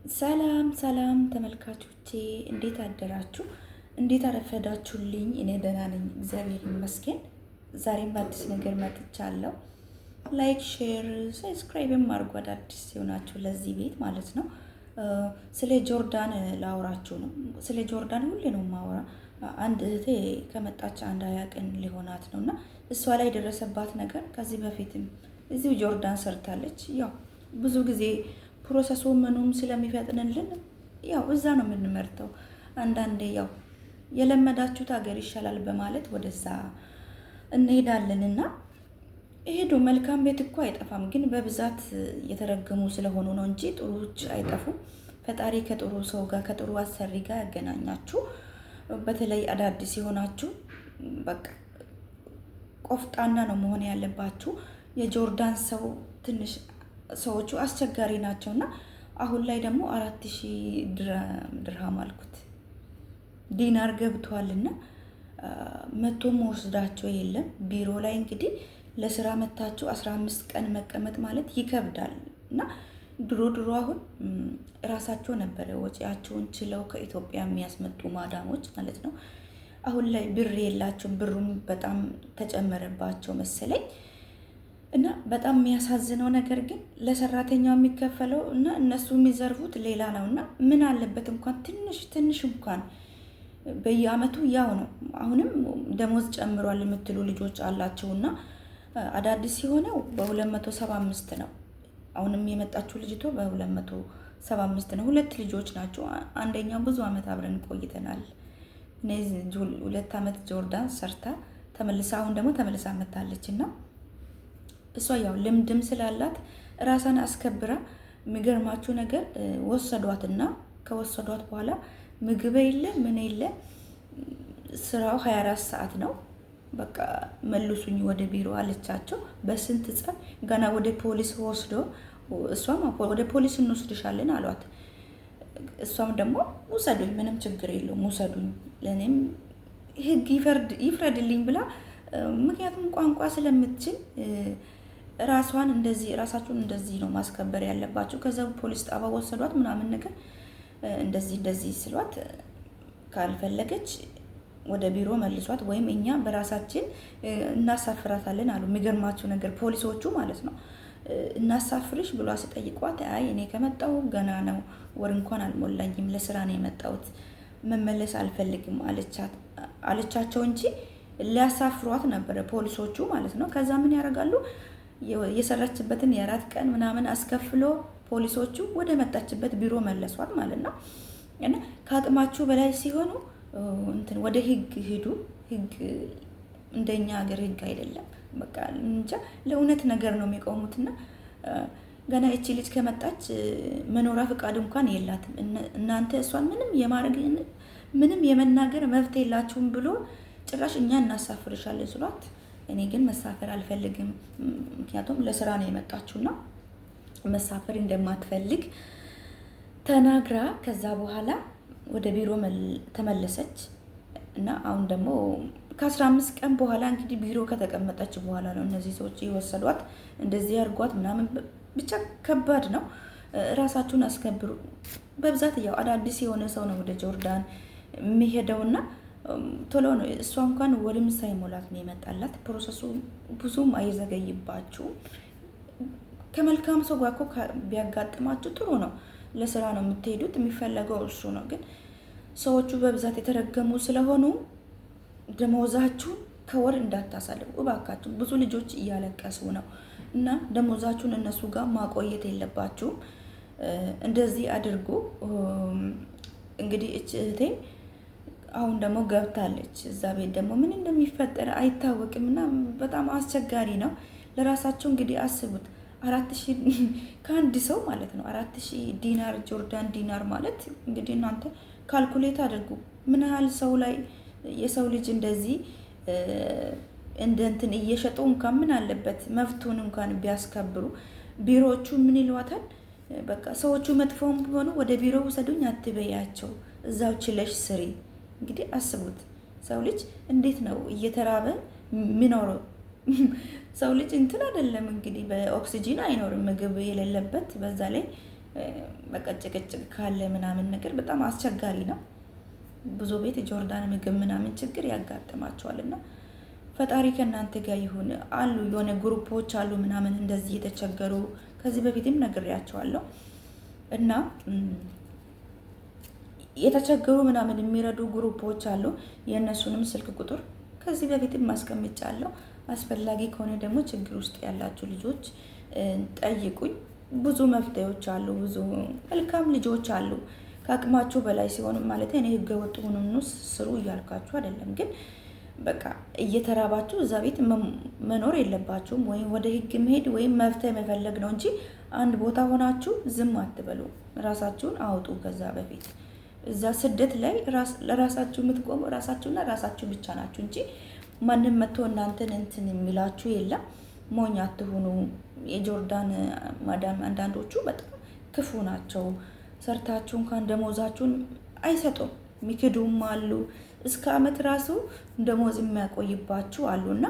ሰላም ሰላም ተመልካቾቼ እንዴት አደራችሁ? እንዴት አረፈዳችሁልኝ? እኔ ደህና ነኝ፣ እግዚአብሔር ይመስገን። ዛሬም በአዲስ ነገር መጥቻለሁ። ላይክ፣ ሼር፣ ሰብስክራይብም አድርጉ አዳዲስ ሲሆናችሁ ለዚህ ቤት ማለት ነው። ስለ ጆርዳን ላውራችሁ ነው። ስለ ጆርዳን ሁሌ ነው ማውራ። አንድ እህቴ ከመጣች አንድ 20 ቀን ሊሆናት ነውና እሷ ላይ የደረሰባት ነገር ከዚህ በፊትም እዚሁ ጆርዳን ሰርታለች። ያው ብዙ ጊዜ ፕሮሰሱ ምኑም ስለሚፈጥንልን ያው እዛ ነው የምንመርጠው። አንዳንዴ ያው የለመዳችሁት ሀገር ይሻላል በማለት ወደዛ እንሄዳለንና ይሄዱ። መልካም ቤት እኮ አይጠፋም፣ ግን በብዛት የተረገሙ ስለሆኑ ነው እንጂ ጥሩዎች አይጠፉም። ፈጣሪ ከጥሩ ሰው ጋር ከጥሩ አሰሪ ጋር ያገናኛችሁ። በተለይ አዳዲስ የሆናችሁ በቃ ቆፍጣና ነው መሆን ያለባችሁ። የጆርዳን ሰው ትንሽ ሰዎቹ አስቸጋሪ ናቸውና አሁን ላይ ደግሞ 4000 ድርሃም አልኩት ዲናር ገብቷልና መቶም ወስዳቸው የለም። ቢሮ ላይ እንግዲህ ለስራ መታችሁ 15 ቀን መቀመጥ ማለት ይከብዳል። እና ድሮ አሁን ራሳቸው ነበረ ወጪያቸውን ችለው ከኢትዮጵያ የሚያስመጡ ማዳሞች ማለት ነው። አሁን ላይ ብር የላቸውም። ብሩም በጣም ተጨመረባቸው መሰለኝ። እና በጣም የሚያሳዝነው ነገር ግን ለሰራተኛው የሚከፈለው እና እነሱ የሚዘርፉት ሌላ ነው። እና ምን አለበት እንኳን ትንሽ እንኳን በየአመቱ ያው ነው። አሁንም ደሞዝ ጨምሯል የምትሉ ልጆች አላቸውና አዳዲስ የሆነው በ275 ነው። አሁንም የመጣችው ልጅቶ በ275 ነው። ሁለት ልጆች ናቸው። አንደኛው ብዙ አመት አብረን ቆይተናል። እነዚህ 2 አመት ጆርዳን ሰርታ ተመልሳ አሁን ደግሞ ተመልሳ መታለች እና እሷ ያው ልምድም ስላላት ራሳን አስከብራ የሚገርማችሁ ነገር ወሰዷትና ከወሰዷት በኋላ ምግብ የለ ምን የለ፣ ስራው 24 ሰዓት ነው። በቃ መልሱኝ ወደ ቢሮ አለቻቸው። በስንት ጸብ ገና ወደ ፖሊስ ወስዶ እሷም ወደ ፖሊስ እንወስድሻለን አሏት። እሷም ደግሞ ውሰዱኝ፣ ምንም ችግር የለውም ውሰዱኝ፣ ለኔም ህግ ይፍረድልኝ ብላ ምክንያቱም ቋንቋ ስለምትችል ራሳችሁን እንደዚህ ነው ማስከበር ያለባችሁ። ከዛ ፖሊስ ጣባ ወሰዷት ምናምን ነገር እንደዚህ ስሏት ካልፈለገች ወደ ቢሮ መልሷት ወይም እኛ በራሳችን እናሳፍራታለን አሉ። የሚገርማችሁ ነገር ፖሊሶቹ ማለት ነው እናሳፍርሽ ብሎ ሲጠይቋት አይ እኔ ከመጣሁ ገና ነው፣ ወር እንኳን አልሞላኝም፣ ለስራ ነው የመጣሁት፣ መመለስ አልፈልግም አለቻቸው እንጂ ሊያሳፍሯት ነበረ ፖሊሶቹ ማለት ነው። ከዛ ምን ያደርጋሉ? የሰራችበትን የ4 ቀን ምናምን አስከፍሎ ፖሊሶቹ ወደ መጣችበት ቢሮ መለሷት ማለት ነው። እና ከአቅማችሁ በላይ ሲሆኑ እንትን ወደ ህግ ሂዱ። ህግ እንደኛ ሀገር ህግ አይደለም። በቃ እንጃ ለእውነት ነገር ነው የሚቆሙትና ገና እቺ ልጅ ከመጣች መኖሪያ ፍቃድ እንኳን የላትም። እናንተ እሷን ምንም የመናገር መብት የላችሁም ብሎ ጭራሽ እኛ እናሳፍርሻለን ስሏት፣ እኔ ግን መሳፈር አልፈልግም ምክንያቱም ለስራ ነው የመጣችውና መሳፈር እንደማትፈልግ ተናግራ ከዛ በኋላ ወደ ቢሮ ተመለሰች። እና አሁን ደግሞ ከ15 ቀን በኋላ እንግዲህ ቢሮ ከተቀመጠች በኋላ ነው እነዚህ ሰዎች የወሰዷት። እንደዚህ ያርጓት ምናምን ብቻ ከባድ ነው። ራሳችሁን አስከብሩ። በብዛት ያው አዳዲስ የሆነ ሰው ነው ወደ ጆርዳን የሚሄደውና ቶሎ ነው። እሷ እንኳን ወርም ሳይሞላት ነው የመጣላት። ፕሮሰሱ ብዙም አይዘገይባችሁም። ከመልካም ሰው ጋር እኮ ቢያጋጥማችሁ ጥሩ ነው። ለስራ ነው የምትሄዱት፣ የሚፈለገው እሱ ነው። ግን ሰዎቹ በብዛት የተረገሙ ስለሆኑ ደሞዛችሁን ከወር እንዳታሳልፉ እባካችሁ። ብዙ ልጆች እያለቀሱ ነው እና ደሞዛችሁን እነሱ ጋር ማቆየት የለባችሁም። እንደዚህ አድርጉ። እንግዲህ እህቴ አሁን ደግሞ ገብታለች እዛ ቤት። ደግሞ ምን እንደሚፈጠር አይታወቅም እና በጣም አስቸጋሪ ነው። ለራሳቸው እንግዲህ አስቡት 4000 ከአንድ ሰው ማለት ነው 4000 ዲናር ጆርዳን ዲናር ማለት እንግዲህ እናንተ ካልኩሌት አድርጉ ምን ያህል ሰው ላይ የሰው ልጅ እንደዚህ እንትን እየሸጡ እንኳን ምን አለበት መብቱን እንኳን ቢያስከብሩ። ቢሮዎቹ ምን ይሏታል? በቃ ሰዎቹ መጥፎም ቢሆኑ ወደ ቢሮ ውሰዱኝ አትበያቸው፣ እዛው ችለሽ ስሪ። እንግዲህ አስቡት ሰው ልጅ እንዴት ነው እየተራበ የሚኖረው? ሰው ልጅ እንትን አይደለም እንግዲህ በኦክሲጂን አይኖርም ምግብ የሌለበት። በዛ ላይ በቃ ጭቅጭቅ ካለ ምናምን ነገር በጣም አስቸጋሪ ነው። ብዙ ቤት ጆርዳን ምግብ ምናምን ችግር ያጋጥማቸዋል እና ፈጣሪ ከእናንተ ጋር ይሁን። አሉ የሆነ ግሩፖች አሉ ምናምን እንደዚህ የተቸገሩ ከዚህ በፊትም ነግሬያቸዋለሁ እና የተቸገሩ ምናምን የሚረዱ ግሩፖች አሉ። የእነሱንም ስልክ ቁጥር ከዚህ በፊትም ማስቀምጫለሁ። አስፈላጊ ከሆነ ደግሞ ችግር ውስጥ ያላችሁ ልጆች ጠይቁኝ። ብዙ መፍትሄዎች አሉ። ብዙ መልካም ልጆች አሉ። ከአቅማችሁ በላይ ሲሆን ማለት እኔ ህገወጥ ሆኑኑ ስሩ እያልካችሁ አይደለም፣ ግን በቃ እየተራባችሁ እዛ ቤት መኖር የለባችሁም። ወይም ወደ ህግ መሄድ ወይም መፍትሄ መፈለግ ነው እንጂ አንድ ቦታ ሆናችሁ ዝም አትበሉ። ራሳችሁን አውጡ። ከዛ በፊት እዛ ስደት ላይ ለራሳችሁ የምትቆሙ ራሳችሁና ራሳችሁ ብቻ ናችሁ እንጂ ማንም መጥቶ እናንተን እንትን የሚላችሁ የለም። ሞኝ አትሁኑ። የጆርዳን ማዳም አንዳንዶቹ በጣም ክፉ ናቸው። ሰርታችሁ እንኳን ደሞዛችሁን አይሰጡም። የሚክዱም አሉ። እስከ አመት ራሱ ደሞዝ የሚያቆይባችሁ አሉና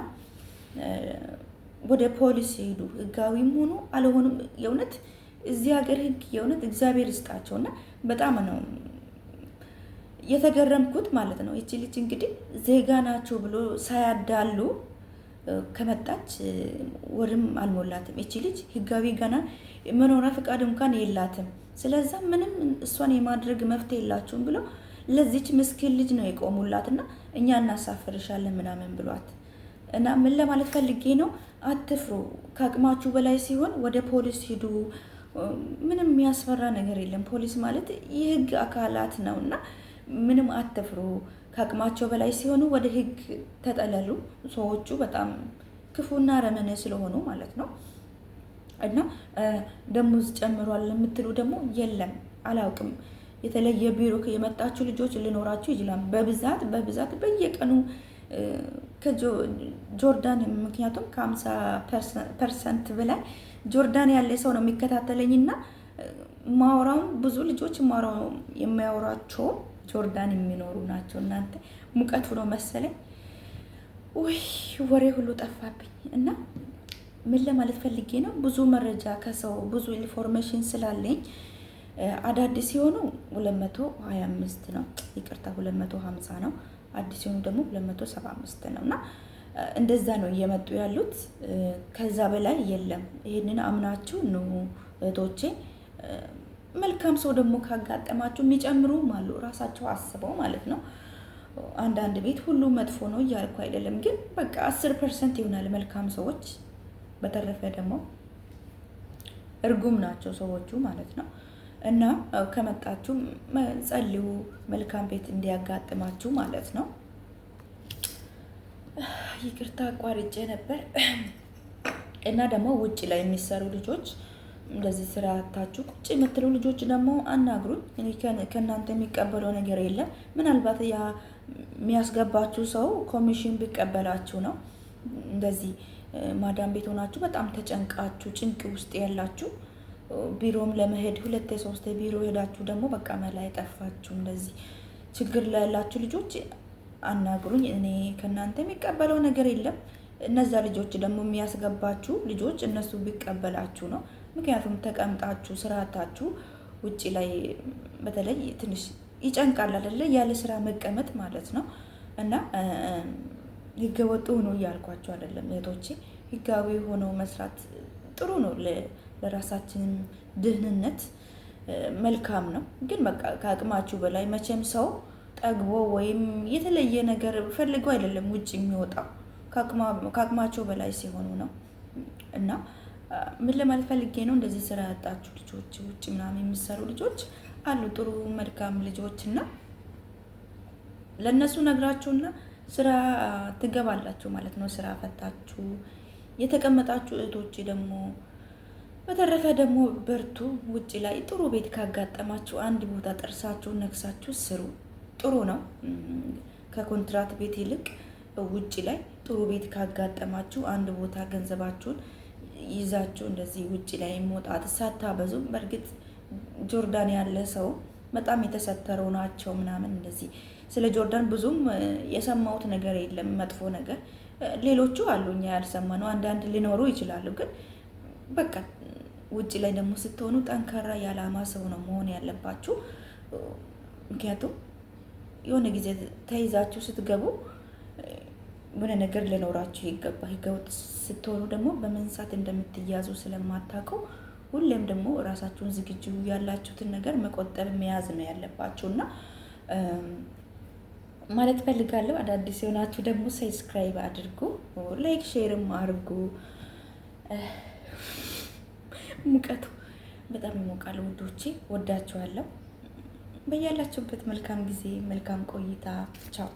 ወደ ፖሊስ ሄዱ። ህጋዊም ሆኑ አልሆኑም የእውነት እዚህ ሀገር ህግ የእውነት እግዚአብሔር ይስጣቸውና በጣም ነው የተገረምኩት ማለት ነው። ይቺ ልጅ እንግዲህ ዜጋ ናቸው ብሎ ሳያዳሉ ከመጣች ወርም አልሞላትም። ይቺ ልጅ ህጋዊ ገና መኖሪያ ፈቃድ እንኳን የላትም። ስለዛ ምንም እሷን የማድረግ መፍትሄ የላችሁም ብሎ ለዚች ምስኪን ልጅ ነው የቆሙላትና እኛ እናሳፍርሻለን ምናምን ብሏት እና ምን ለማለት ፈልጌ ነው፣ አትፍሩ። ከአቅማችሁ በላይ ሲሆን ወደ ፖሊስ ሂዱ። ምንም የሚያስፈራ ነገር የለም። ፖሊስ ማለት የህግ አካላት ነውና ምንም አትፍሩ። ከአቅማቸው በላይ ሲሆኑ ወደ ህግ ተጠለሉ። ሰዎቹ በጣም ክፉና ረመነ ስለሆኑ ማለት ነው። እና ደሞዝ ጨምሯል የምትሉ ደግሞ የለም አላውቅም። የተለየ ቢሮ የመጣችሁ ልጆች ሊኖራችሁ ይችላል። በብዛት በየቀኑ ከጆርዳን ምክንያቱም ከ50% በላይ ጆርዳን ያለ ሰው ነው የሚከታተለኝና ማውራውን ብዙ ልጆች የሚያወራቸው ጆርዳን የሚኖሩ ናቸው። እናንተ ሙቀቱ ነው መሰለኝ ወይ ወሬ ሁሉ ጠፋብኝ። እና ምን ለማለት ፈልጌ ነው፣ ብዙ መረጃ ከሰው ብዙ ኢንፎርሜሽን ስላለኝ አዳዲስ ሲሆኑ 225 ነው፣ ይቅርታ 250 ነው። አዲስ ሲሆኑ ደግሞ 275 ነው። እና እንደዛ ነው እየመጡ ያሉት። ከዛ በላይ የለም። ይሄንን አምናችሁ ነው እህቶቼ። መልካም ሰው ደግሞ ካጋጠማችሁ የሚጨምሩም አሉ፣ ራሳቸው አስበው ማለት ነው። አንዳንድ ቤት ሁሉ መጥፎ ነው እያልኩ አይደለም፣ ግን በቃ 10% ይሆናል መልካም ሰዎች። በተረፈ ደግሞ እርጉም ናቸው ሰዎቹ ማለት ነው። እና ከመጣችሁ ጸልዩ፣ መልካም ቤት እንዲያጋጥማችሁ ማለት ነው። ይቅርታ አቋርጬ ነበር። እና ደግሞ ውጭ ላይ የሚሰሩ ልጆች እንደዚህ ስራ አታችሁ ቁጭ የምትሉ ልጆች ደግሞ አናግሩኝ። እኔ ከእናንተ የሚቀበለው ነገር የለም። ምናልባት ያ የሚያስገባችሁ ሰው ኮሚሽን ቢቀበላችሁ ነው። እንደዚህ ማዳም ቤት ሆናችሁ በጣም ተጨንቃችሁ ጭንቅ ውስጥ ያላችሁ ቢሮም ለመሄድ 2-3 ቢሮ ሄዳችሁ ደግሞ በቃ መላ የጠፋችሁ እንደዚህ ችግር ላይ ያላችሁ ልጆች አናግሩኝ። እኔ ከእናንተ የሚቀበለው ነገር የለም። እነዛ ልጆች ደግሞ የሚያስገባችሁ ልጆች እነሱ ቢቀበላችሁ ነው። ምክንያቱም ተቀምጣችሁ ስራታችሁ ውጪ ላይ በተለይ ትንሽ ይጨንቃል አይደለ? ያለ ስራ መቀመጥ ማለት ነው። እና ህገወጥ ሆኖ እያልኳቸው አይደለም እህቶቼ፣ ህጋዊ ሆኖ መስራት ጥሩ ነው። ለራሳችንም ድህንነት መልካም ነው። ግን በቃ ከአቅማችሁ በላይ መቼም ሰው ጠግቦ ወይም የተለየ ነገር ፈልጎ አይደለም ውጭ የሚወጣው፣ ከአቅማቸው በላይ ሲሆኑ ነው። እና ምን ለማለት ፈልጌ ነው፣ እንደዚህ ስራ ያጣችሁ ልጆች ውጭ ምናምን የሚሰሩ ልጆች አሉ፣ ጥሩ መልካም ልጆች እና ለእነሱ ነግራችሁና ስራ ትገባላችሁ ማለት ነው። ስራ ፈታችሁ የተቀመጣችሁ እህቶች ደግሞ በተረፈ ደግሞ በርቱ። ውጭ ላይ ጥሩ ቤት ካጋጠማችሁ አንድ ቦታ ጥርሳችሁን ነክሳችሁ ስሩ፣ ጥሩ ነው። ከኮንትራት ቤት ይልቅ ውጭ ላይ ጥሩ ቤት ካጋጠማችሁ አንድ ቦታ ገንዘባችሁን ይዛችሁ እንደዚህ ውጭ ላይ መውጣት ሳታበዙ። በእርግጥ ጆርዳን ያለ ሰው በጣም የተሰተረው ናቸው ምናምን እንደዚህ። ስለ ጆርዳን ብዙም የሰማሁት ነገር የለም መጥፎ ነገር። ሌሎቹ አሉ እኛ ያልሰማነው አንዳንድ ሊኖሩ ይችላሉ። ግን በቃ ውጭ ላይ ደግሞ ስትሆኑ ጠንካራ የዓላማ ሰው ነው መሆን ያለባችሁ። ምክንያቱም የሆነ ጊዜ ተይዛችሁ ስትገቡ የሆነ ነገር ሊኖራችሁ ይገባ። ህገወጥ ስትሆኑ ደግሞ በምን ሰዓት እንደምትያዙ ስለማታውቀው ሁሌም ደግሞ ራሳችሁን ዝግጁ ያላችሁትን ነገር መቆጠብ መያዝ ነው ያለባችሁ እና ማለት ፈልጋለሁ። አዳዲስ የሆናችሁ ደግሞ ሰብስክራይብ አድርጉ፣ ላይክ ሼርም አድርጉ። ሙቀቱ በጣም ይሞቃል ውዶቼ፣ ወዳችኋለሁ። በያላችሁበት መልካም ጊዜ መልካም ቆይታ። ቻው